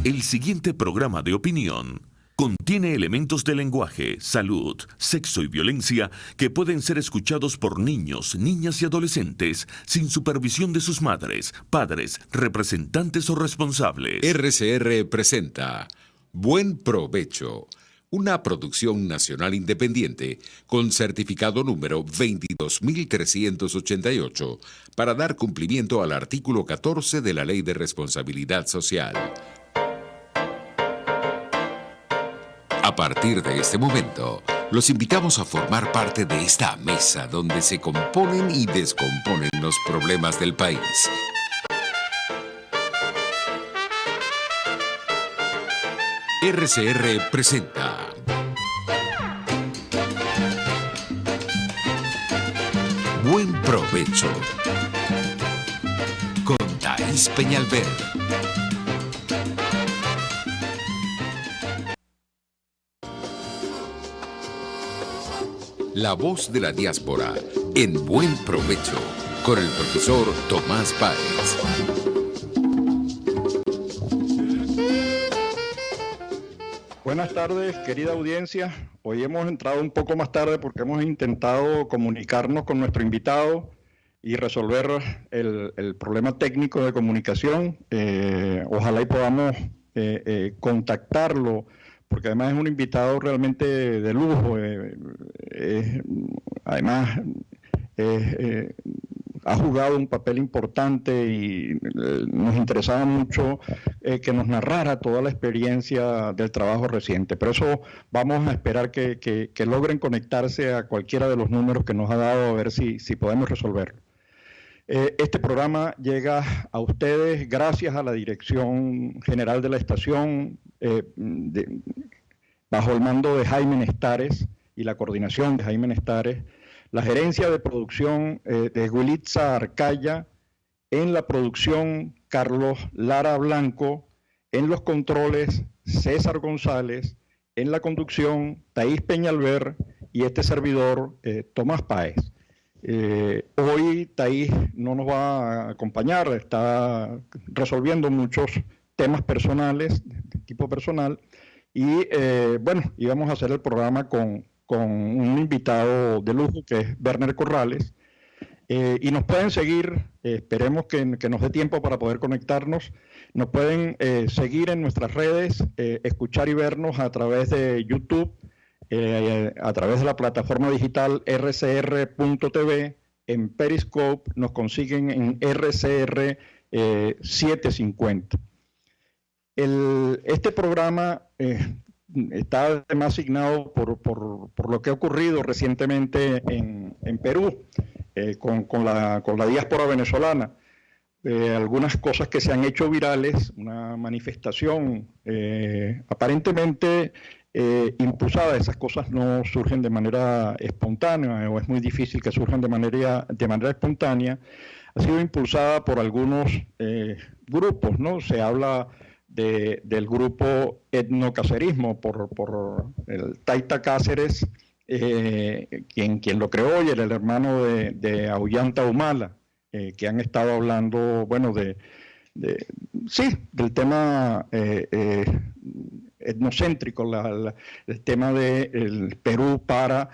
El siguiente programa de opinión contiene elementos de lenguaje, salud, sexo y violencia que pueden ser escuchados por niños, niñas y adolescentes sin supervisión de sus madres, padres, representantes o responsables. RCR presenta Buen Provecho, una producción nacional independiente con certificado número 22388 para dar cumplimiento al artículo 14 de la Ley de Responsabilidad Social. A partir de este momento, los invitamos a formar parte de esta mesa donde se componen y descomponen los problemas del país. RCR presenta Buen Provecho con Thaís Peñalver. La voz de la diáspora en Buen Provecho con el profesor Tomás Páez. Buenas tardes, querida audiencia. Hoy hemos entrado un poco más tarde porque hemos intentado comunicarnos con nuestro invitado y resolver el problema técnico de comunicación. Ojalá y podamos contactarlo, porque además es un invitado realmente de lujo. Además, ha jugado un papel importante y nos interesaba mucho que nos narrara toda la experiencia del trabajo reciente. Por eso vamos a esperar que logren conectarse a cualquiera de los números que nos ha dado, a ver si podemos resolverlo. Este programa llega a ustedes gracias a la Dirección General de la Estación, bajo el mando de Jaime Nestares y la coordinación de Jaime Nestares, la gerencia de producción de Wilitza Arcaya, en la producción Carlos Lara Blanco, en los controles César González, en la conducción Thaís Peñalver y este servidor Tomás Páez. Hoy Thaís no nos va a acompañar, está resolviendo muchos temas personales, de tipo personal, y bueno, íbamos a hacer el programa con un invitado de lujo que es Werner Corrales, y nos pueden seguir, esperemos que nos dé tiempo para poder conectarnos, nos pueden seguir en nuestras redes, escuchar y vernos a través de YouTube, a través de la plataforma digital rcr.tv, en Periscope nos consiguen en RCR 750. Este programa está además asignado por lo que ha ocurrido recientemente en Perú con la diáspora venezolana. Algunas cosas que se han hecho virales, una manifestación aparentemente impulsada. Esas cosas no surgen de manera espontánea, o es muy difícil que surjan de manera espontánea. Ha sido impulsada por algunos grupos, ¿no? Se habla del grupo etnocacerismo por el Taita Cáceres, quien lo creó, y el hermano de Ollanta Humala, que han estado hablando, bueno, del tema etnocéntrico, el tema del Perú para,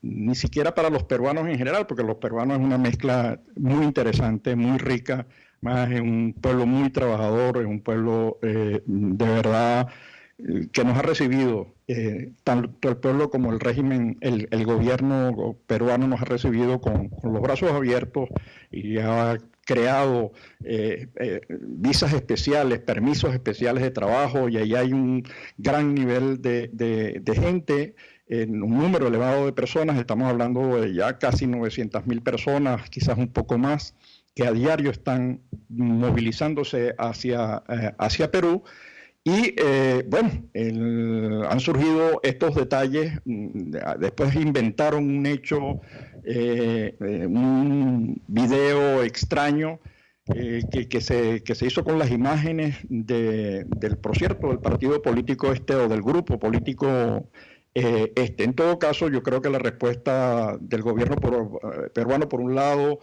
ni siquiera para los peruanos en general, porque los peruanos es una mezcla muy interesante, muy rica, más es un pueblo muy trabajador, es un pueblo de verdad que nos ha recibido, tanto el pueblo como el régimen, el gobierno peruano nos ha recibido con los brazos abiertos y ha creado visas especiales, permisos especiales de trabajo, y ahí hay un gran nivel de gente, en un número elevado de personas. Estamos hablando de ya casi 900.000 personas, quizás un poco más, que a diario están movilizándose hacia Perú. Y bueno, han surgido estos detalles, después inventaron un hecho, un video extraño que se hizo con las imágenes por cierto, del partido político o del grupo político En todo caso, yo creo que la respuesta del gobierno peruano por un lado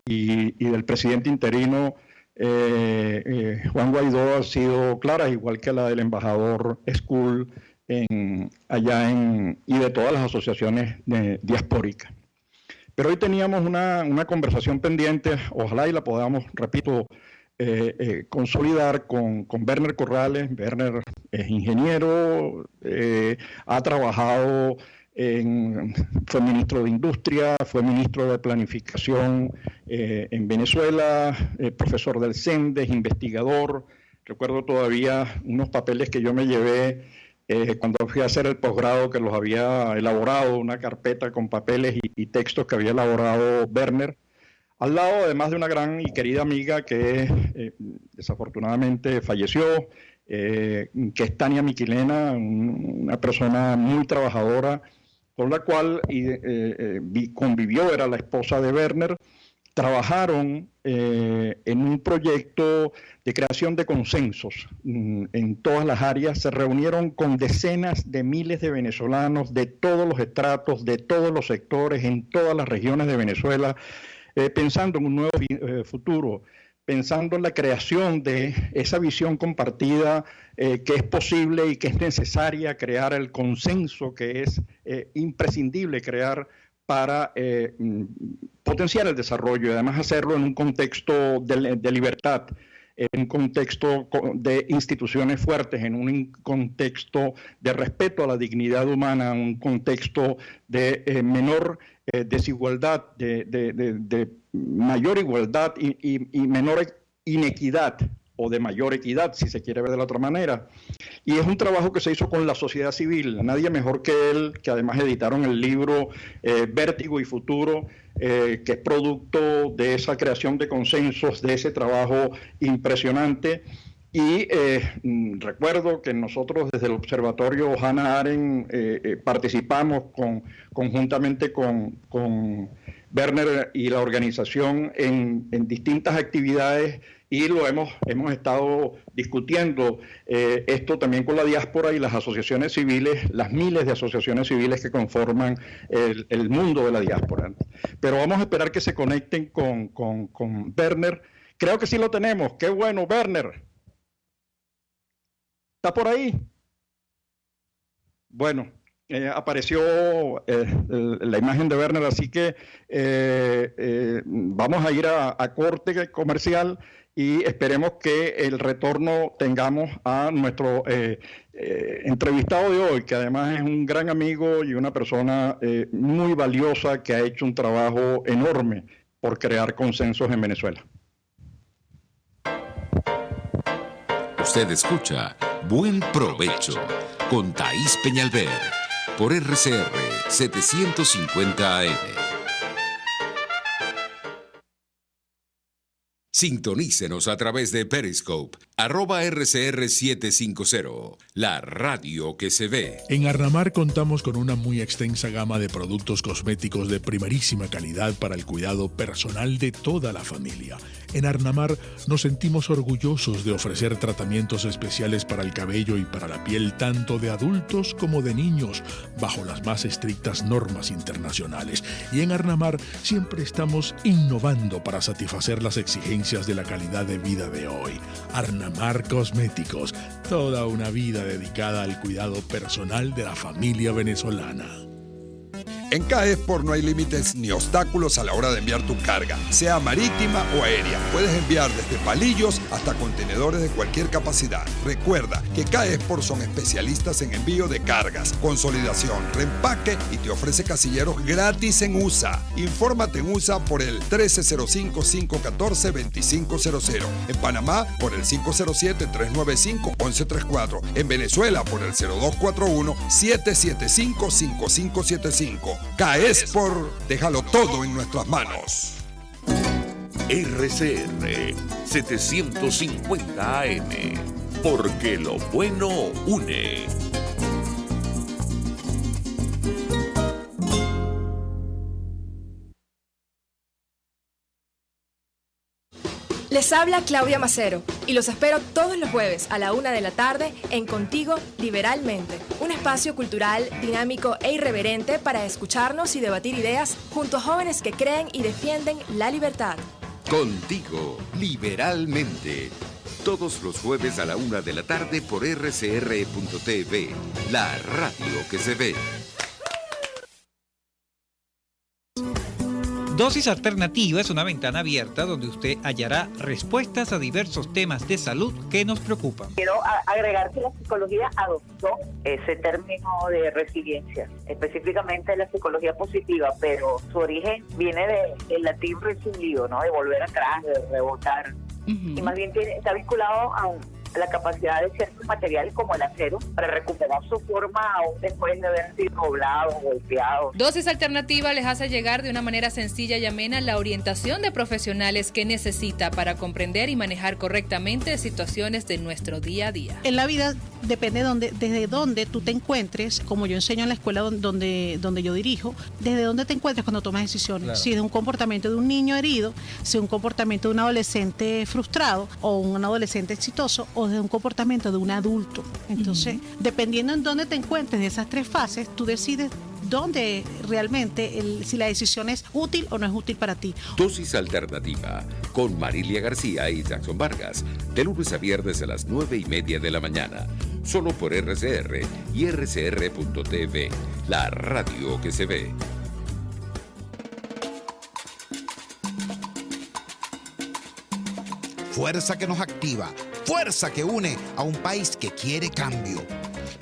y del presidente interino Juan Guaidó ha sido clara, igual que la del embajador School y de todas las asociaciones diaspóricas. Pero hoy teníamos una conversación pendiente, ojalá y la podamos, repito, consolidar con Werner Corrales. Werner es ingeniero, ha trabajado, fue ministro de Industria, fue ministro de Planificación en Venezuela, profesor del CENDES, investigador. Recuerdo todavía unos papeles que yo me llevé cuando fui a hacer el posgrado, que los había elaborado, una carpeta con papeles y textos que había elaborado Werner, al lado además de una gran y querida amiga que desafortunadamente falleció, que es Tania Miquilena, una persona muy trabajadora, con la cual convivió, era la esposa de Werner. Trabajaron en un proyecto de creación de consensos en todas las áreas. Se reunieron con decenas de miles de venezolanos de todos los estratos, de todos los sectores, en todas las regiones de Venezuela, pensando en un nuevo futuro, pensando en la creación de esa visión compartida que es posible y que es necesaria crear, el consenso que es imprescindible crear para potenciar el desarrollo y además hacerlo en un contexto de libertad, en un contexto de instituciones fuertes, en un contexto de respeto a la dignidad humana, un contexto de menor desigualdad, de mayor igualdad y menor inequidad, o de mayor equidad, si se quiere ver de la otra manera. Y es un trabajo que se hizo con la sociedad civil. Nadie mejor que él, que además editaron el libro Vértigo y Futuro, que es producto de esa creación de consensos, de ese trabajo impresionante. Y recuerdo que nosotros desde el Observatorio Hannah Arendt participamos conjuntamente con Werner y la organización en distintas actividades, y lo hemos estado discutiendo esto también con la diáspora y las asociaciones civiles, las miles de asociaciones civiles que conforman el mundo de la diáspora. Pero vamos a esperar que se conecten con Werner. Creo que sí lo tenemos. ¡Qué bueno, Werner! ¿Está por ahí? Bueno, apareció la imagen de Werner, así que vamos a ir a corte comercial y esperemos que el retorno tengamos a nuestro entrevistado de hoy, que además es un gran amigo y una persona muy valiosa que ha hecho un trabajo enorme por crear consensos en Venezuela. Usted escucha Buen Provecho con Thaís Peñalver por RCR 750 AM. Sintonícenos a través de Periscope, @RCR750, la radio que se ve. En Arnamar contamos con una muy extensa gama de productos cosméticos de primerísima calidad para el cuidado personal de toda la familia. En Arnamar nos sentimos orgullosos de ofrecer tratamientos especiales para el cabello y para la piel tanto de adultos como de niños, bajo las más estrictas normas internacionales. Y en Arnamar siempre estamos innovando para satisfacer las exigencias de la calidad de vida de hoy. Arnamar Cosméticos, toda una vida dedicada al cuidado personal de la familia venezolana. En CAESPOR no hay límites ni obstáculos a la hora de enviar tu carga, sea marítima o aérea. Puedes enviar desde palillos hasta contenedores de cualquier capacidad. Recuerda que CAESPOR son especialistas en envío de cargas, consolidación, reempaque y te ofrece casilleros gratis en USA. Infórmate en USA por el 1305-514-2500. En Panamá por el 507-395-1134. En Venezuela por el 0241-775-5575. CAESPOR, déjalo todo en nuestras manos. RCR 750 AM, porque lo bueno une. Les habla Claudia Macero y los espero todos los jueves a la 1 de la tarde en Contigo Liberalmente, un espacio cultural, dinámico e irreverente para escucharnos y debatir ideas junto a jóvenes que creen y defienden la libertad. Contigo, liberalmente. Todos los jueves a la 1 de la tarde por rcr.tv, la radio que se ve. Dosis Alternativa es una ventana abierta donde usted hallará respuestas a diversos temas de salud que nos preocupan. Quiero agregar que la psicología adoptó ese término de resiliencia, específicamente la psicología positiva, pero su origen viene del latín resilio, ¿no? De volver atrás, de rebotar. Y más bien está vinculado a la capacidad de ciertos materiales como el acero para recuperar su forma aún después de haber sido doblado o golpeado. Dosis Alternativa les hace llegar de una manera sencilla y amena la orientación de profesionales que necesita para comprender y manejar correctamente situaciones de nuestro día a día. En la vida depende desde dónde tú te encuentres, como yo enseño en la escuela donde yo dirijo, desde dónde te encuentres cuando tomas decisiones. Claro. Si es un comportamiento de un niño herido, si es un comportamiento de un adolescente frustrado o un adolescente exitoso o de un comportamiento de un adulto. Entonces, dependiendo en dónde te encuentres de esas tres fases, tú decides dónde realmente, si la decisión es útil o no es útil para ti. Dosis Alternativa, con Marilia García y Jackson Vargas, de lunes a viernes a las 9:30 de la mañana, solo por RCR y rcr.tv, la radio que se ve. Fuerza que nos activa, fuerza que une a un país que quiere cambio.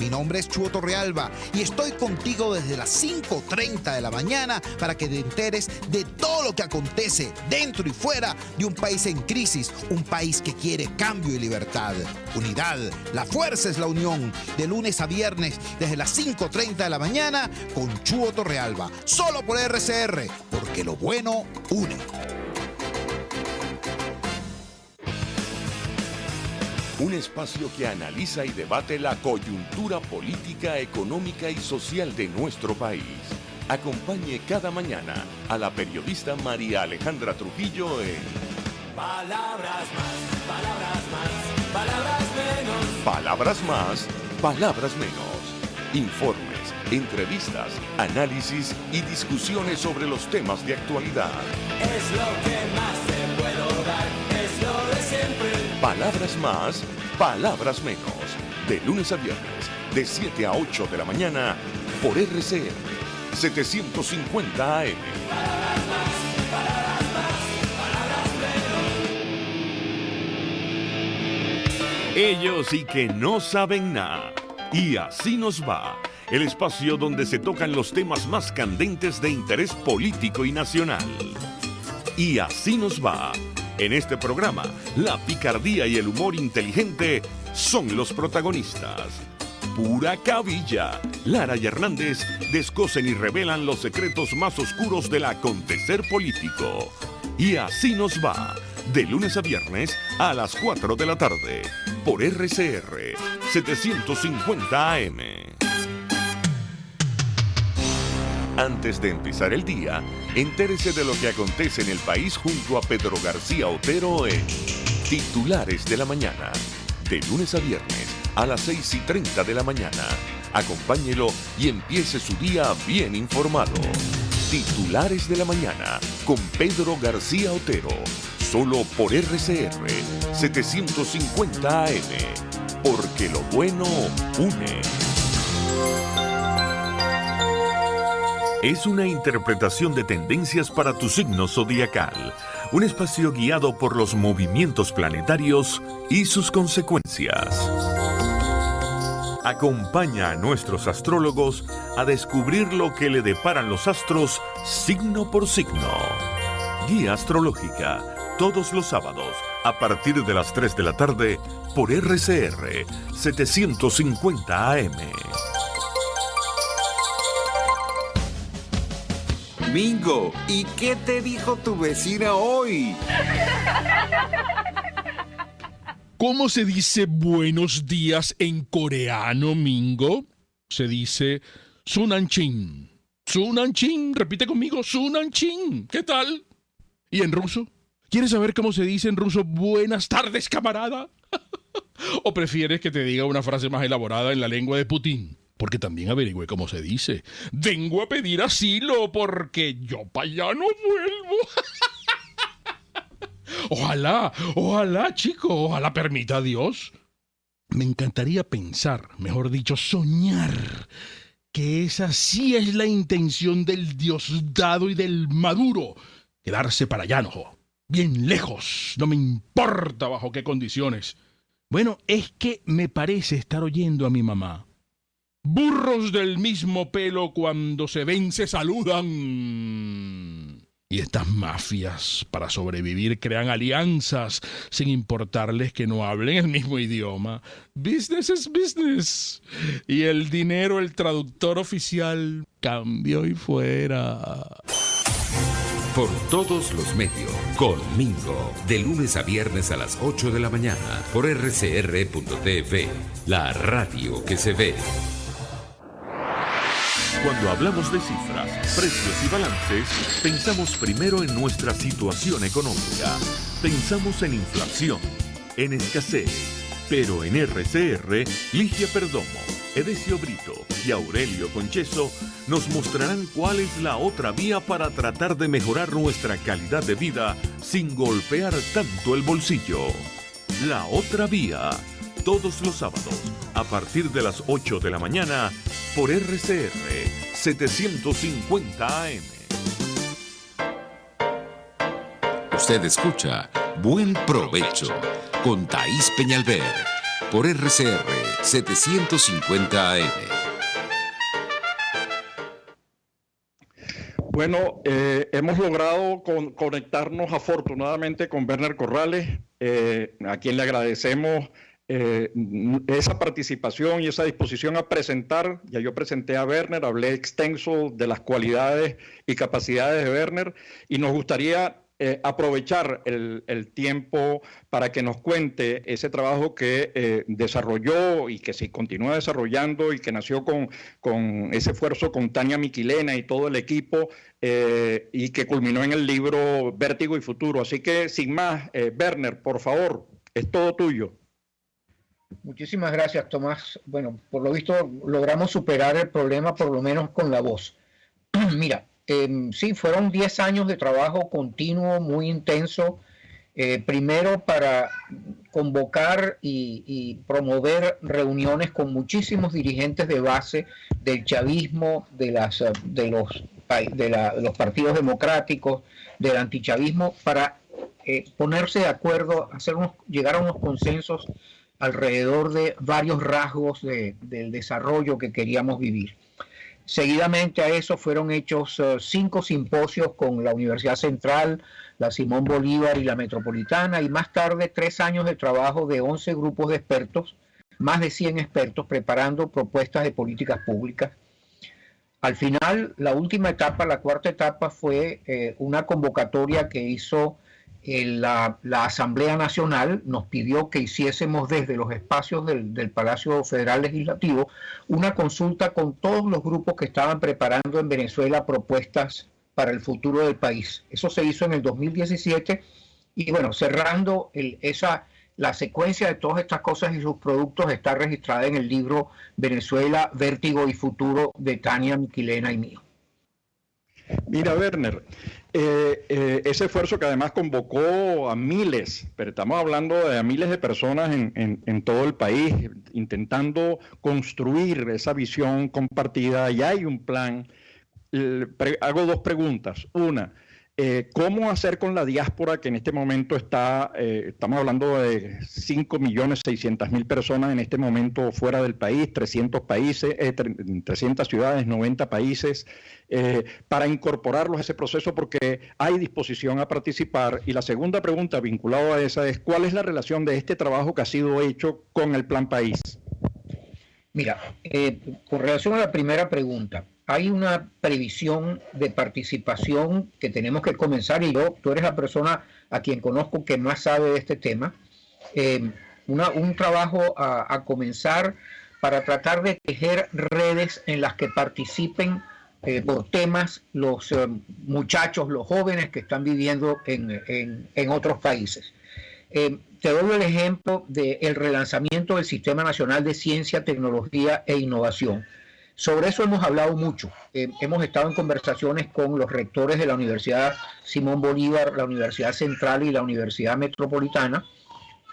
Mi nombre es Chuo Torrealba y estoy contigo desde las 5:30 de la mañana para que te enteres de todo lo que acontece dentro y fuera de un país en crisis, un país que quiere cambio y libertad. Unidad, la fuerza es la unión, de lunes a viernes desde las 5:30 de la mañana con Chuo Torrealba, solo por RCR, porque lo bueno une. Un espacio que analiza y debate la coyuntura política, económica y social de nuestro país. Acompañe cada mañana a la periodista María Alejandra Trujillo en Palabras más, palabras más, palabras menos. Palabras más, palabras menos. Informes, entrevistas, análisis y discusiones sobre los temas de actualidad. Es lo que más te puedo dar, es lo de siempre. Palabras más, palabras menos. De lunes a viernes, de 7 a 8 de la mañana, por RCR 750 AM. Palabras más, palabras más, palabras menos. Ellos sí que no saben nada. Y así nos va. El espacio donde se tocan los temas más candentes de interés político y nacional. Y así nos va. En este programa, la picardía y el humor inteligente son los protagonistas. Pura cabilla. Lara y Hernández descosen y revelan los secretos más oscuros del acontecer político. Y así nos va. De lunes a viernes a las 4 de la tarde. Por RCR 750 AM. Antes de empezar el día, entérese de lo que acontece en el país junto a Pedro García Otero en Titulares de la Mañana. De lunes a viernes a las 6:30 de la mañana. Acompáñelo y empiece su día bien informado. Titulares de la Mañana con Pedro García Otero. Solo por RCR 750 AM. Porque lo bueno une. Es una interpretación de tendencias para tu signo zodiacal. Un espacio guiado por los movimientos planetarios y sus consecuencias. Acompaña a nuestros astrólogos a descubrir lo que le deparan los astros signo por signo. Guía astrológica, todos los sábados, a partir de las 3 de la tarde, por RCR 750 AM. Mingo, ¿y qué te dijo tu vecina hoy? ¿Cómo se dice buenos días en coreano, Mingo? Se dice Sunanchin. Sunanchin, repite conmigo, Sunanchin. ¿Qué tal? ¿Y en ruso? ¿Quieres saber cómo se dice en ruso buenas tardes, camarada? ¿O prefieres que te diga una frase más elaborada en la lengua de Putin? Porque también averigüé cómo se dice. Vengo a pedir asilo porque yo para allá no vuelvo. Ojalá, chico, ojalá permita Dios. Me encantaría pensar, mejor dicho, soñar, que esa sí es la intención del Diosdado y del Maduro. Quedarse para allá, no. Bien lejos, no me importa bajo qué condiciones. Bueno, es que me parece estar oyendo a mi mamá. Burros del mismo pelo cuando se ven se saludan. Y estas mafias, para sobrevivir, crean alianzas sin importarles que no hablen el mismo idioma. Business es business. Y el dinero, el traductor oficial, cambio y fuera. Por todos los medios, conmigo, de lunes a viernes a las 8 de la mañana, por rcr.tv, la radio que se ve. Cuando hablamos de cifras, precios y balances, pensamos primero en nuestra situación económica. Pensamos en inflación, en escasez. Pero en RCR, Ligia Perdomo, Edesio Brito y Aurelio Concheso nos mostrarán cuál es la otra vía para tratar de mejorar nuestra calidad de vida sin golpear tanto el bolsillo. La otra vía, todos los sábados, a partir de las 8 de la mañana, por RCR 750 AM. Usted escucha Buen Provecho con Thaís Peñalver por RCR 750 AM. Bueno, hemos logrado conectarnos afortunadamente con Werner Corrales, a quien le agradecemos esa participación y esa disposición a presentar. Ya yo presenté a Werner, hablé extenso de las cualidades y capacidades de Werner, y nos gustaría aprovechar el tiempo para que nos cuente ese trabajo que desarrolló y que se continúa desarrollando y que nació con ese esfuerzo con Tania Miquilena y todo el equipo, y que culminó en el libro Vértigo y Futuro. Así que, sin más, Werner, por favor, es todo tuyo. Muchísimas gracias, Tomás. Bueno, por lo visto logramos superar el problema, por lo menos con la voz. Mira, sí, fueron 10 años de trabajo continuo, muy intenso. Primero para convocar y promover reuniones con muchísimos dirigentes de base del chavismo, de los partidos democráticos, del antichavismo, para ponerse de acuerdo, llegar a unos consensos alrededor de varios rasgos del desarrollo que queríamos vivir. Seguidamente a eso fueron hechos 5 simposios con la Universidad Central, la Simón Bolívar y la Metropolitana, y más tarde 3 años de trabajo de 11 grupos de expertos, más de 100 expertos preparando propuestas de políticas públicas. Al final, la última etapa, la cuarta etapa, fue una convocatoria que hizo la Asamblea Nacional. Nos pidió que hiciésemos desde los espacios del Palacio Federal Legislativo una consulta con todos los grupos que estaban preparando en Venezuela propuestas para el futuro del país. Eso se hizo en el 2017 y bueno, cerrando la secuencia de todas estas cosas y sus productos está registrada en el libro Venezuela, Vértigo y Futuro de Tania Miquilena y mío. Mira, Werner, ese esfuerzo que además convocó a miles, pero estamos hablando de miles de personas en todo el país, intentando construir esa visión compartida, y hay un plan. Hago 2 preguntas. Una, ¿cómo hacer con la diáspora que en este momento estamos hablando de 5.600.000 personas en este momento fuera del país, 300 países, 300 ciudades, 90 países, para incorporarlos a ese proceso, porque hay disposición a participar? Y la segunda pregunta vinculada a esa es, ¿cuál es la relación de este trabajo que ha sido hecho con el Plan País? Mira, con relación a la primera pregunta, hay una previsión de participación que tenemos que comenzar, y tú eres la persona a quien conozco que más sabe de este tema, un trabajo a comenzar para tratar de tejer redes en las que participen por temas los muchachos, los jóvenes que están viviendo en otros países. Te doy el ejemplo del relanzamiento del Sistema Nacional de Ciencia, Tecnología e Innovación. Sobre eso hemos hablado mucho. Hemos estado en conversaciones con los rectores de la Universidad Simón Bolívar, la Universidad Central y la Universidad Metropolitana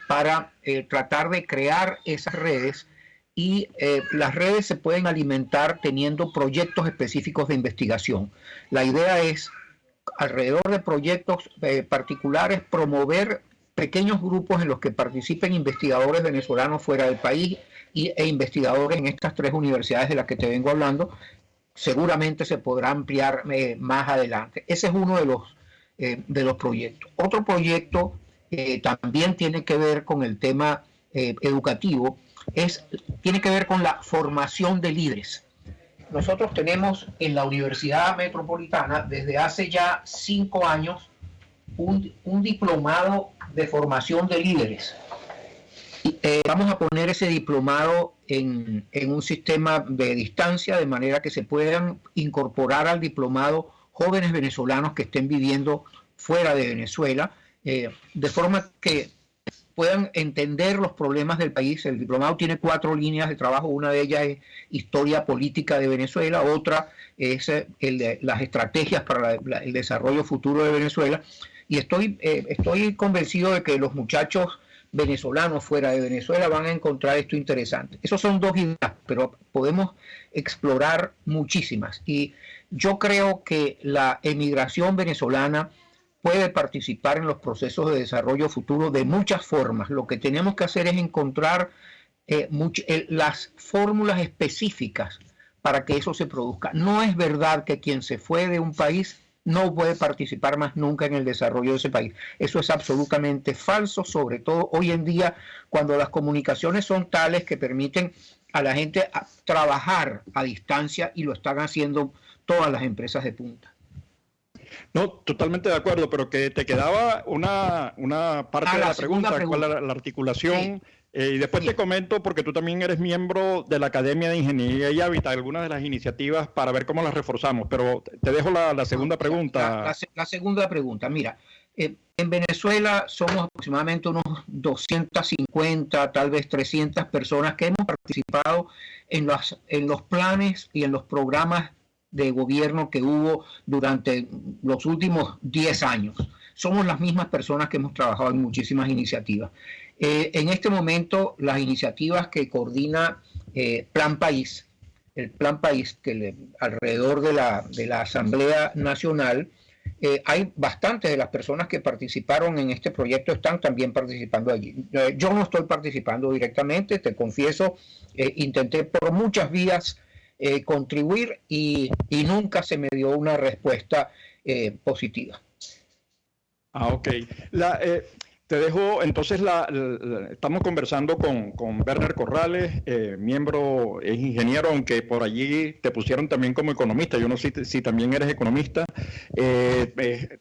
para tratar de crear esas redes, y las redes se pueden alimentar teniendo proyectos específicos de investigación. La idea es, alrededor de proyectos particulares, promover pequeños grupos en los que participen investigadores venezolanos fuera del país e investigadores en estas 3 universidades de las que te vengo hablando. Seguramente se podrá ampliar más adelante. Ese es uno de los proyectos. Otro proyecto también tiene que ver con el tema educativo, tiene que ver con la formación de líderes. Nosotros tenemos en la Universidad Metropolitana desde hace ya 5 años un diplomado de formación de líderes. Vamos a poner ese diplomado en un sistema de distancia, de manera que se puedan incorporar al diplomado jóvenes venezolanos que estén viviendo fuera de Venezuela, de forma que puedan entender los problemas del país. El diplomado tiene 4 líneas de trabajo. Una de ellas es historia política de Venezuela, otra es las estrategias para el desarrollo futuro de Venezuela. Y estoy convencido de que los muchachos venezolanos fuera de Venezuela van a encontrar esto interesante. Esos son 2 ideas, pero podemos explorar muchísimas. Y yo creo que la emigración venezolana puede participar en los procesos de desarrollo futuro de muchas formas. Lo que tenemos que hacer es encontrar las fórmulas específicas para que eso se produzca. No es verdad que quien se fue de un país no puede participar más nunca en el desarrollo de ese país. Eso es absolutamente falso, sobre todo hoy en día, cuando las comunicaciones son tales que permiten a la gente trabajar a distancia, y lo están haciendo todas las empresas de punta. No, totalmente de acuerdo, pero que te quedaba una parte de la pregunta, ¿cuál era la articulación? Sí. Y después te comento, porque tú también eres miembro de la Academia de Ingeniería y Hábitat, algunas de las iniciativas para ver cómo las reforzamos, pero te dejo la segunda pregunta. La segunda pregunta, mira, en Venezuela somos aproximadamente unos 250, tal vez 300 personas que hemos participado en los planes y en los programas de gobierno que hubo durante los últimos 10 años. Somos las mismas personas que hemos trabajado en muchísimas iniciativas. En este momento, las iniciativas que coordina Plan País, el Plan País, alrededor de la Asamblea Nacional, hay bastantes de las personas que participaron en este proyecto están también participando allí. Yo no estoy participando directamente, te confieso, intenté por muchas vías contribuir y nunca se me dio una respuesta positiva. Ok. Te dejo, entonces, estamos conversando con Werner Corrales, miembro, es ingeniero, aunque por allí te pusieron también como economista. Yo no sé si también eres economista.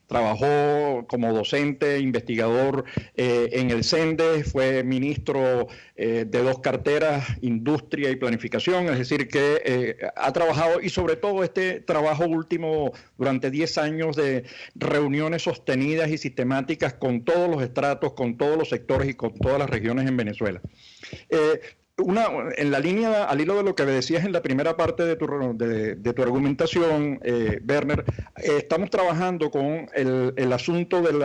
Trabajó como docente, investigador en el CENDE, fue ministro de 2 carteras, industria y planificación, es decir, que ha trabajado, y sobre todo este trabajo último durante 10 años de reuniones sostenidas y sistemáticas con todos los estratos, con todos los sectores y con todas las regiones en Venezuela. En la línea, al hilo de lo que decías en la primera parte de tu argumentación, Werner, estamos trabajando con el asunto del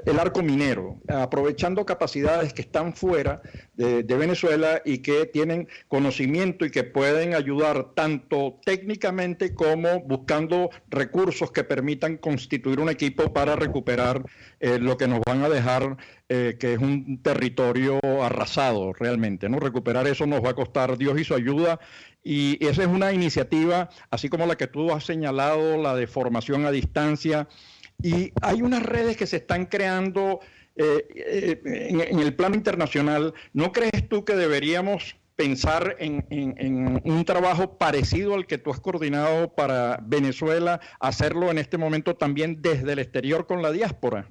el arco minero, aprovechando capacidades que están fuera de Venezuela y que tienen conocimiento y que pueden ayudar tanto técnicamente como buscando recursos que permitan constituir un equipo para recuperar lo que nos van a dejar, que es un territorio arrasado realmente, ¿no? Recuperar eso nos va a costar Dios y su ayuda, y esa es una iniciativa, así como la que tú has señalado, la de formación a distancia, y hay unas redes que se están creando en el plano internacional. ¿No crees tú que deberíamos pensar en un trabajo parecido al que tú has coordinado para Venezuela, hacerlo en este momento también desde el exterior con la diáspora?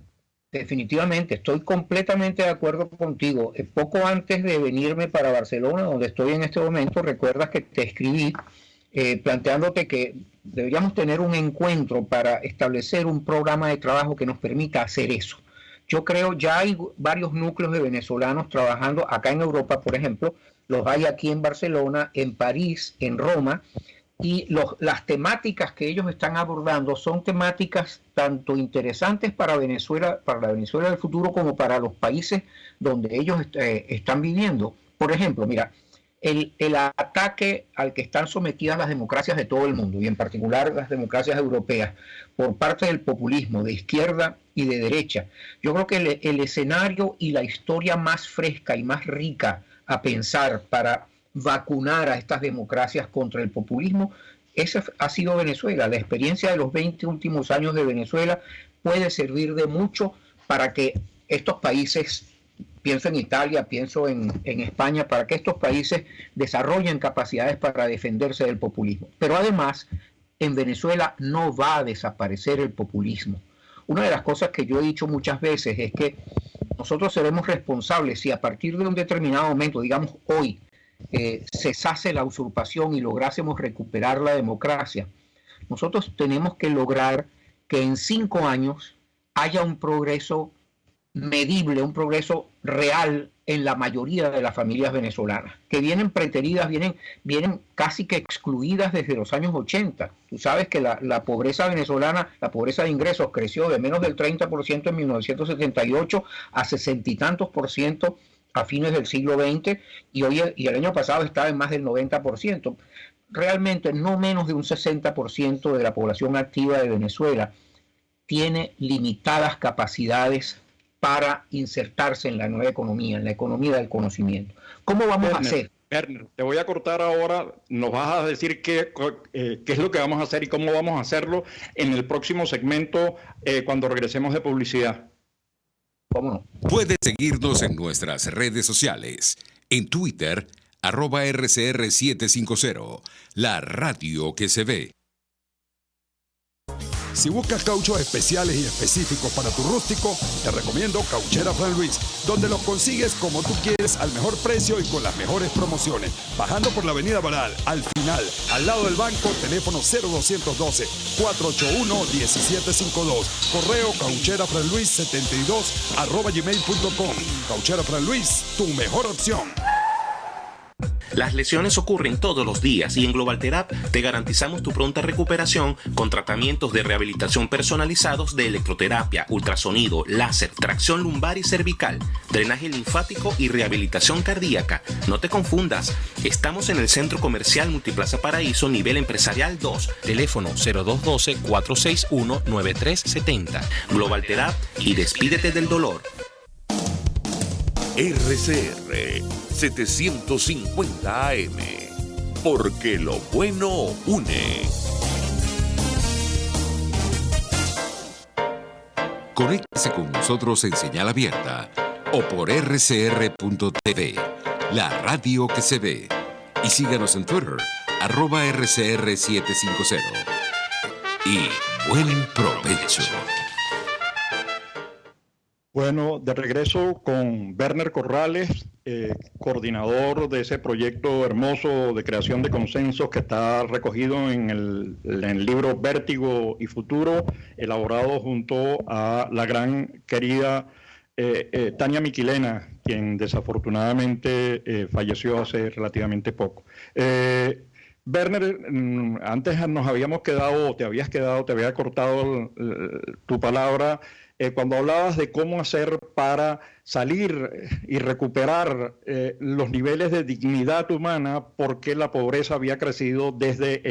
Definitivamente, estoy completamente de acuerdo contigo. Poco antes de venirme para Barcelona, donde estoy en este momento, recuerdas que te escribí planteándote que deberíamos tener un encuentro para establecer un programa de trabajo que nos permita hacer eso. Yo creo ya hay varios núcleos de venezolanos trabajando acá en Europa, por ejemplo. los hay aquí en Barcelona, en París, en Roma, y las temáticas que ellos están abordando son temáticas tanto interesantes para Venezuela, para la Venezuela del futuro, como para los países donde ellos están viviendo. Por ejemplo, mira, el ataque al que están sometidas las democracias de todo el mundo, y en particular las democracias europeas, por parte del populismo de izquierda y de derecha. Yo creo que el escenario y la historia más fresca y más rica a pensar para vacunar a estas democracias contra el populismo, esa ha sido Venezuela. La experiencia de los 20 últimos años de Venezuela puede servir de mucho para que estos países, pienso en Italia, pienso en España, para que estos países desarrollen capacidades para defenderse del populismo. Pero además, en Venezuela no va a desaparecer el populismo. Una de las cosas que yo he dicho muchas veces es que nosotros seremos responsables si a partir de un determinado momento, digamos hoy, cesase la usurpación y lográsemos recuperar la democracia. Nosotros tenemos que lograr que en 5 años haya un progreso medible, un progreso real en la mayoría de las familias venezolanas, que vienen preteridas, vienen casi que excluidas desde los años 80. Tú sabes que la pobreza venezolana, la pobreza de ingresos, creció de menos del 30% en 1978 a 60 y tantos % a fines del siglo XX, y el año pasado estaba en más del 90%. Realmente no menos de un 60% de la población activa de Venezuela tiene limitadas capacidades para insertarse en la nueva economía, en la economía del conocimiento. ¿Cómo vamos a hacer? Werner, te voy a cortar ahora. Nos vas a decir qué es lo que vamos a hacer y cómo vamos a hacerlo en el próximo segmento cuando regresemos de publicidad. ¿Cómo no? Puedes seguirnos en nuestras redes sociales. En Twitter, @RCR750, la radio que se ve. Si buscas cauchos especiales y específicos para tu rústico, te recomiendo Cauchera Fran Luis, donde los consigues como tú quieres, al mejor precio y con las mejores promociones. Bajando por la avenida Baral, al final, al lado del banco, teléfono 0212-481-1752. Correo caucherafranluis72@gmail.com. Cauchera Fran Luis, tu mejor opción. Las lesiones ocurren todos los días y en Global Therap te garantizamos tu pronta recuperación con tratamientos de rehabilitación personalizados de electroterapia, ultrasonido, láser, tracción lumbar y cervical, drenaje linfático y rehabilitación cardíaca. No te confundas, estamos en el Centro Comercial Multiplaza Paraíso, nivel empresarial 2, teléfono 0212-461-9370. Global Therap y despídete del dolor. RCR 750 AM, porque lo bueno une. Conéctese con nosotros en señal abierta o por rcr.tv, la radio que se ve. Y síganos en Twitter, @RCR750. Y buen provecho. Bueno, de regreso con Werner Corrales, coordinador de ese proyecto hermoso de creación de consensos que está recogido en el libro Vértigo y Futuro, elaborado junto a la gran querida Tania Miquilena, quien desafortunadamente falleció hace relativamente poco. Werner, antes nos habíamos quedado, te había cortado tu palabra cuando hablabas de cómo hacer para salir y recuperar los niveles de dignidad humana, porque la pobreza había crecido desde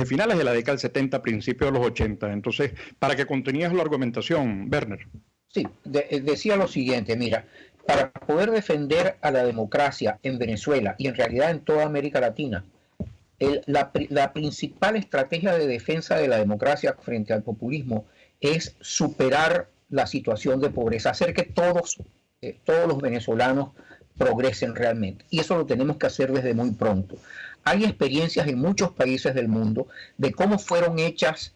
finales de la década del 70, principios de los 80. Entonces, para que contenías la argumentación, Werner. Sí, decía lo siguiente, mira, para poder defender a la democracia en Venezuela y en realidad en toda América Latina, la principal estrategia de defensa de la democracia frente al populismo es superar la situación de pobreza, hacer que todos los venezolanos progresen realmente. Y eso lo tenemos que hacer desde muy pronto. Hay experiencias en muchos países del mundo de cómo fueron hechas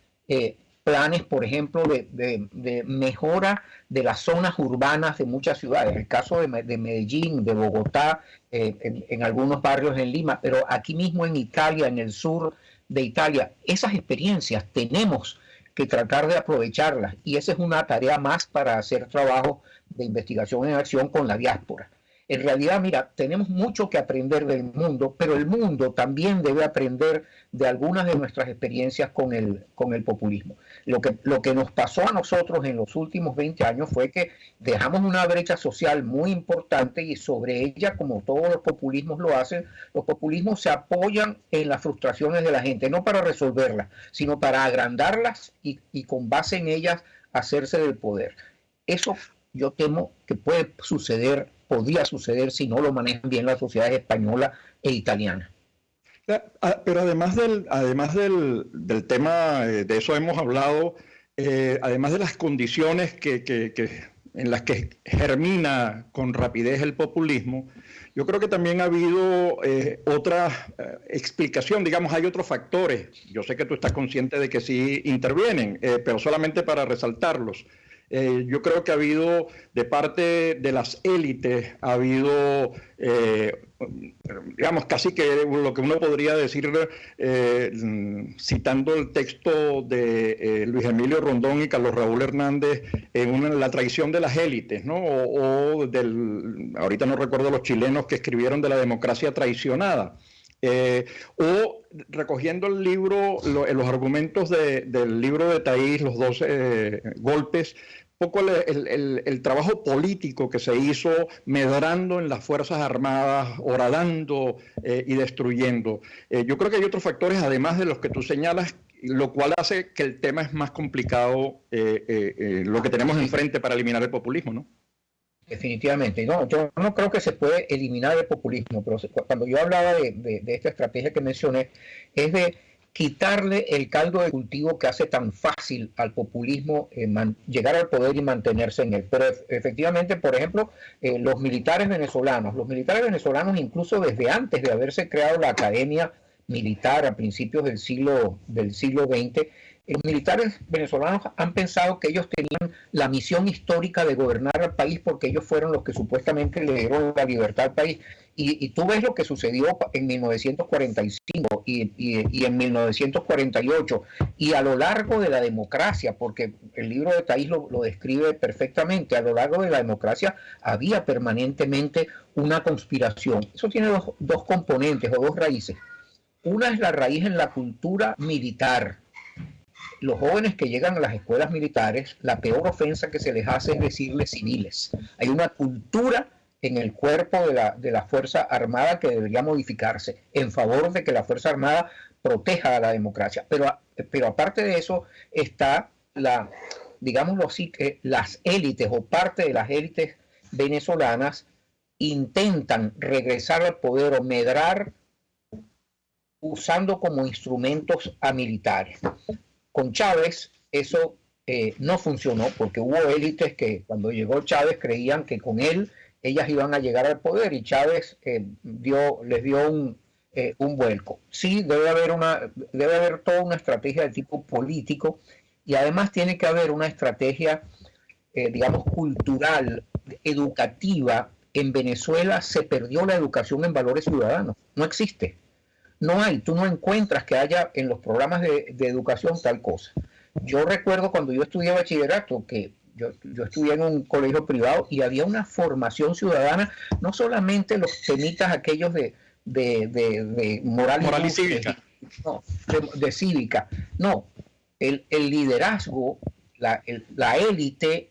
planes, por ejemplo, de mejora de las zonas urbanas de muchas ciudades. El caso de Medellín, de Bogotá, en algunos barrios en Lima, pero aquí mismo en Italia, en el sur de Italia, esas experiencias tenemos que tratar de aprovecharlas, y esa es una tarea más para hacer trabajo de investigación en acción con la diáspora. En realidad, mira, tenemos mucho que aprender del mundo, pero el mundo también debe aprender de algunas de nuestras experiencias con el populismo. Lo que nos pasó a nosotros en los últimos 20 años fue que dejamos una brecha social muy importante y sobre ella, como todos los populismos lo hacen, los populismos se apoyan en las frustraciones de la gente, no para resolverlas, sino para agrandarlas y con base en ellas hacerse del poder. Eso yo temo que podría suceder si no lo manejan bien las sociedades española e italiana. Pero además del tema, de eso hemos hablado, además de las condiciones en las que germina con rapidez el populismo, yo creo que también ha habido otra explicación, digamos, hay otros factores. Yo sé que tú estás consciente de que sí intervienen, pero solamente para resaltarlos. Yo creo que ha habido, de parte de las élites, ha habido, digamos, casi que lo que uno podría decir, citando el texto de Luis Emilio Rondón y Carlos Raúl Hernández, la traición de las élites, ¿no? Ahorita no recuerdo los chilenos que escribieron de la democracia traicionada. O recogiendo el libro, los argumentos del libro de Taís, los 12 golpes, poco el trabajo político que se hizo medrando en las Fuerzas Armadas, horadando y destruyendo. Yo creo que hay otros factores, además de los que tú señalas, lo cual hace que el tema es más complicado, lo que tenemos enfrente para eliminar el populismo, ¿no? Definitivamente. No, yo no creo que se puede eliminar el populismo, pero cuando yo hablaba de esta estrategia que mencioné, es de quitarle el caldo de cultivo que hace tan fácil al populismo llegar al poder y mantenerse en él. Pero efectivamente, por ejemplo, los militares venezolanos incluso desde antes de haberse creado la academia militar a principios del siglo XX, los militares venezolanos han pensado que ellos tenían la misión histórica de gobernar al país porque ellos fueron los que supuestamente le dieron la libertad al país. Y tú ves lo que sucedió en 1945 y en 1948 y a lo largo de la democracia, porque el libro de Taís lo describe perfectamente, a lo largo de la democracia había permanentemente una conspiración. Eso tiene dos componentes o dos raíces. Una es la raíz en la cultura militar. Los jóvenes que llegan a las escuelas militares, la peor ofensa que se les hace es decirles civiles. Hay una cultura en el cuerpo de la Fuerza Armada que debería modificarse en favor de que la Fuerza Armada proteja a la democracia. Pero aparte de eso está digámoslo así, las élites o parte de las élites venezolanas intentan regresar al poder o medrar usando como instrumentos a militares. Con Chávez eso no funcionó porque hubo élites que cuando llegó Chávez creían que con él ellas iban a llegar al poder y Chávez les dio un vuelco. Sí, debe haber toda una estrategia de tipo político y además tiene que haber una estrategia, digamos, cultural, educativa. En Venezuela se perdió la educación en valores ciudadanos, no existe. Tú no encuentras que haya en los programas de educación tal cosa. Yo recuerdo cuando yo estudié bachillerato que yo estudié en un colegio privado y había una formación ciudadana, no solamente los temitas aquellos de moral y cívica. No, de cívica. No, el liderazgo, la élite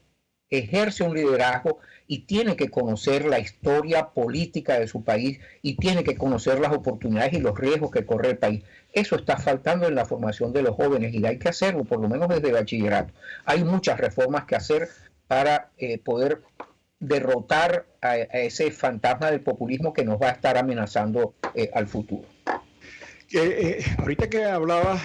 ejerce un liderazgo y tiene que conocer la historia política de su país y tiene que conocer las oportunidades y los riesgos que corre el país. Eso está faltando en la formación de los jóvenes y hay que hacerlo, por lo menos desde bachillerato. Hay muchas reformas que hacer para poder derrotar a ese fantasma del populismo que nos va a estar amenazando al futuro. Ahorita que hablabas,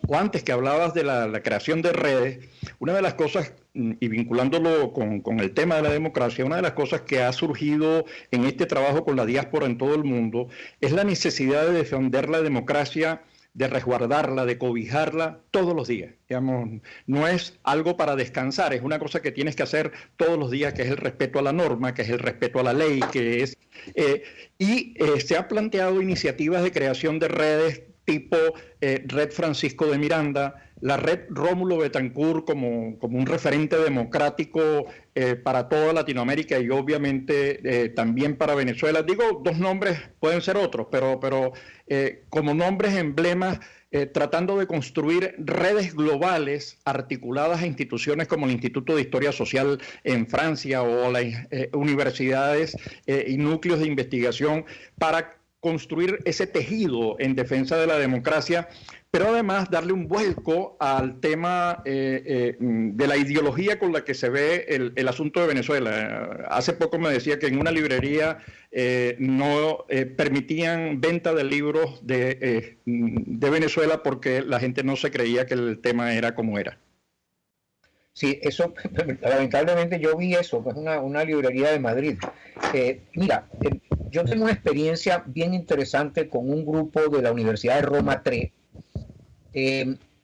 o antes que hablabas de la creación de redes, una de las cosas, y vinculándolo con el tema de la democracia, una de las cosas que ha surgido en este trabajo con la diáspora en todo el mundo es la necesidad de defender la democracia, de resguardarla, de cobijarla todos los días. Digamos, no es algo para descansar, es una cosa que tienes que hacer todos los días, que es el respeto a la norma, que es el respeto a la ley, que es... se ha planteado iniciativas de creación de redes tipo Red Francisco de Miranda, la red Rómulo Betancourt como un referente democrático para toda Latinoamérica y obviamente también para Venezuela. Digo, dos nombres, pueden ser otros, pero como nombres emblemas, tratando de construir redes globales articuladas a instituciones como el Instituto de Historia Social en Francia o las universidades y núcleos de investigación para construir ese tejido en defensa de la democracia, pero además darle un vuelco al tema de la ideología con la que se ve el asunto de Venezuela. Hace poco me decía que en una librería no permitían venta de libros de Venezuela porque la gente no se creía que el tema era como era. Sí, eso, lamentablemente yo vi eso, es una librería de Madrid. Mira, yo tengo una experiencia bien interesante con un grupo de la Universidad de Roma III.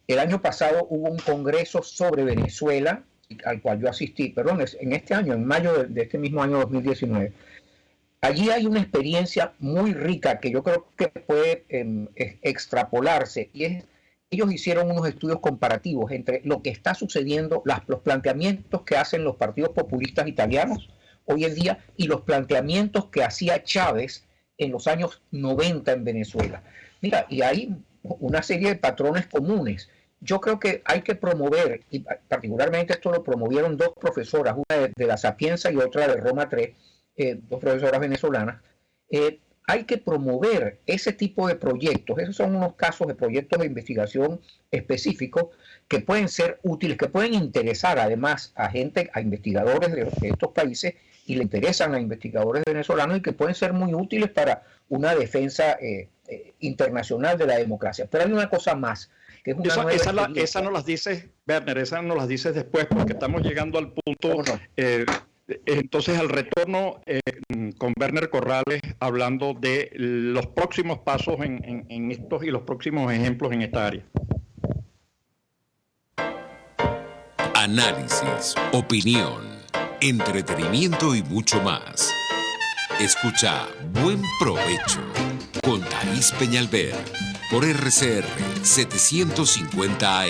El año pasado hubo un congreso sobre Venezuela, al cual yo asistí, en este año, en mayo de este mismo año 2019. Allí hay una experiencia muy rica que yo creo que puede extrapolarse, y es ellos hicieron unos estudios comparativos entre lo que está sucediendo, los planteamientos que hacen los partidos populistas italianos hoy en día y los planteamientos que hacía Chávez en los años 90 en Venezuela. Mira, y hay una serie de patrones comunes. Yo creo que hay que promover, y particularmente esto lo promovieron dos profesoras, una de la Sapienza y otra de Roma III, dos profesoras venezolanas. Hay que promover ese tipo de proyectos. Esos son unos casos de proyectos de investigación específicos que pueden ser útiles, que pueden interesar además a investigadores de estos países y le interesan a investigadores venezolanos y que pueden ser muy útiles para una defensa internacional de la democracia. Pero hay una cosa más. Que es esa no las dices, Werner, esa no las dices después porque estamos llegando al punto... Entonces, al retorno con Werner Corrales hablando de los próximos pasos en estos y los próximos ejemplos en esta área. Análisis, opinión, entretenimiento y mucho más. Escucha Buen Provecho con Thaís Peñalver por RCR 750 AM.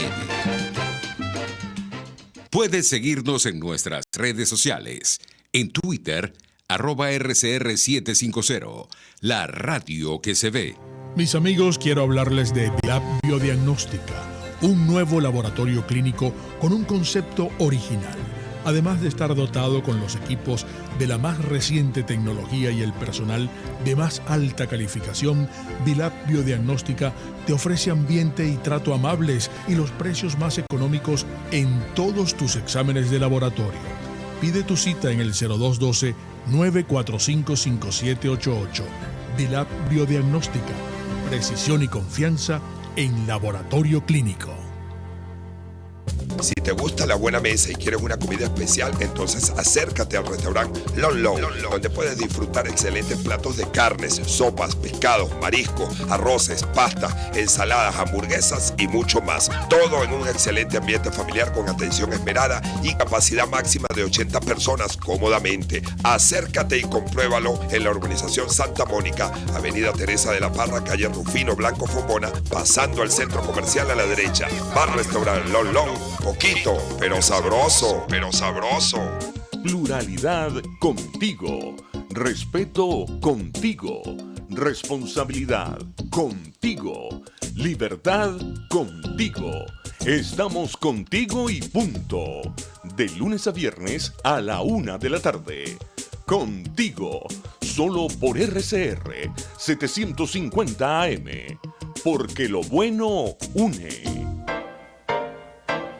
Puedes seguirnos en nuestras redes sociales. En Twitter, @RCR750, la radio que se ve. Mis amigos, quiero hablarles de Vilap Biodiagnóstica, un nuevo laboratorio clínico con un concepto original. Además de estar dotado con los equipos de la más reciente tecnología y el personal de más alta calificación, Vilap Biodiagnóstica te ofrece ambiente y trato amables y los precios más económicos en todos tus exámenes de laboratorio. Pide tu cita en el 0212-945-5788. Vilap Biodiagnóstica, precisión y confianza en laboratorio clínico. Si te gusta la buena mesa y quieres una comida especial, entonces acércate al restaurante Lon Lon, donde puedes disfrutar excelentes platos de carnes, sopas, pescados, mariscos, arroces, pastas, ensaladas, hamburguesas y mucho más. Todo en un excelente ambiente familiar con atención esmerada y capacidad máxima de 80 personas cómodamente. Acércate y compruébalo en la urbanización Santa Mónica, Avenida Teresa de la Parra, calle Rufino Blanco Fombona, pasando al centro comercial a la derecha. Bar Restaurante Lon Lon. Poquito, pero sabroso, Pluralidad contigo. Respeto contigo. Responsabilidad contigo. Libertad contigo. Estamos contigo y punto. De lunes a viernes a la 1 de la tarde. Contigo. Solo por RCR 750 AM. Porque lo bueno une.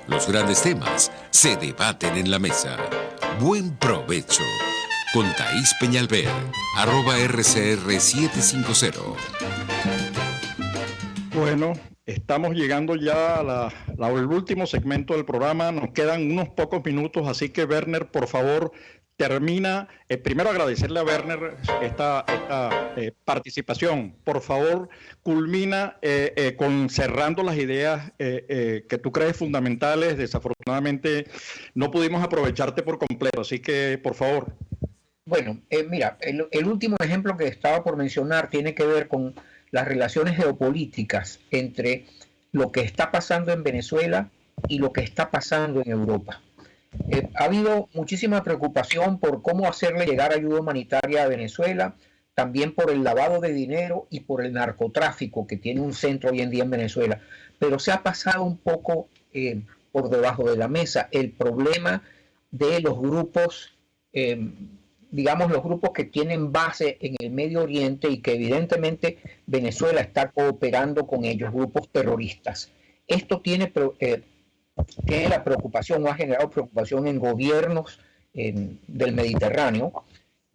Los grandes temas se debaten en la mesa. Buen provecho. Con Thaís Peñalver, @RCR750. Bueno, estamos llegando ya al último segmento del programa. Nos quedan unos pocos minutos, así que Werner, por favor, termina. Primero agradecerle a Werner esta participación. Por favor, culmina con cerrando las ideas que tú crees fundamentales. Desafortunadamente no pudimos aprovecharte por completo, así que por favor. Bueno, mira, el último ejemplo que estaba por mencionar tiene que ver con las relaciones geopolíticas entre lo que está pasando en Venezuela y lo que está pasando en Europa. Ha habido muchísima preocupación por cómo hacerle llegar ayuda humanitaria a Venezuela, también por el lavado de dinero y por el narcotráfico que tiene un centro hoy en día en Venezuela. Pero se ha pasado un poco por debajo de la mesa el problema de los grupos, digamos los grupos que tienen base en el Medio Oriente y que evidentemente Venezuela está cooperando con ellos, grupos terroristas. Esto tiene la preocupación, o ha generado preocupación en gobiernos del Mediterráneo,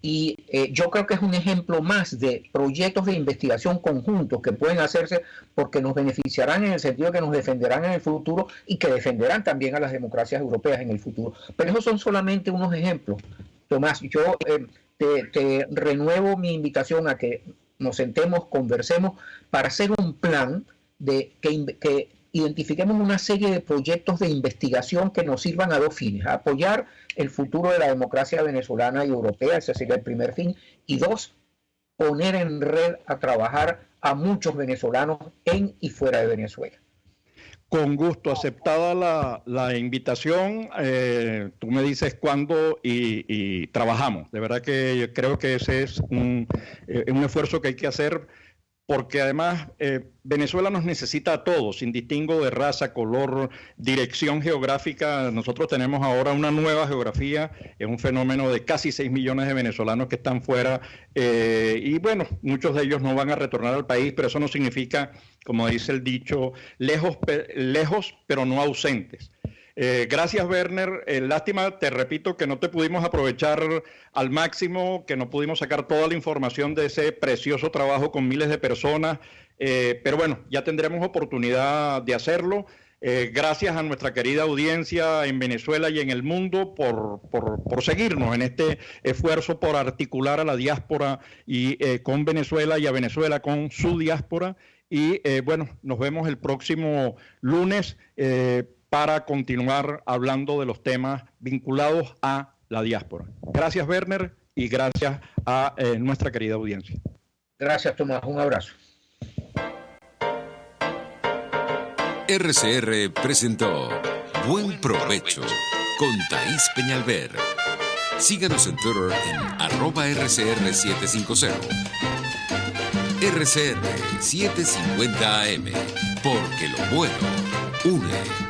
y yo creo que es un ejemplo más de proyectos de investigación conjuntos que pueden hacerse porque nos beneficiarán en el sentido que nos defenderán en el futuro y que defenderán también a las democracias europeas en el futuro. Pero esos son solamente unos ejemplos. Tomás, yo te renuevo mi invitación a que nos sentemos, conversemos para hacer un plan de que identifiquemos una serie de proyectos de investigación que nos sirvan a dos fines: a apoyar el futuro de la democracia venezolana y europea, ese sería el primer fin, y dos, poner en red a trabajar a muchos venezolanos en y fuera de Venezuela. Con gusto, aceptada la invitación. Tú me dices cuándo y trabajamos. De verdad que yo creo que ese es un esfuerzo que hay que hacer, porque además Venezuela nos necesita a todos, sin distingo de raza, color, dirección geográfica. Nosotros tenemos ahora una nueva geografía, es un fenómeno de casi 6 millones de venezolanos que están fuera, y bueno, muchos de ellos no van a retornar al país, pero eso no significa, como dice el dicho, lejos pero no ausentes. Gracias, Werner. Lástima, te repito, que no te pudimos aprovechar al máximo, que no pudimos sacar toda la información de ese precioso trabajo con miles de personas, pero bueno, ya tendremos oportunidad de hacerlo. Gracias a nuestra querida audiencia en Venezuela y en el mundo por seguirnos en este esfuerzo por articular a la diáspora y con Venezuela, y a Venezuela con su diáspora. Y bueno, nos vemos el próximo lunes para continuar hablando de los temas vinculados a la diáspora. Gracias, Werner, y gracias a nuestra querida audiencia. Gracias, Tomás. Un abrazo. RCR presentó Buen Provecho con Thaís Peñalver. Síganos en Twitter en @RCR750. RCR 750 AM, porque lo bueno une.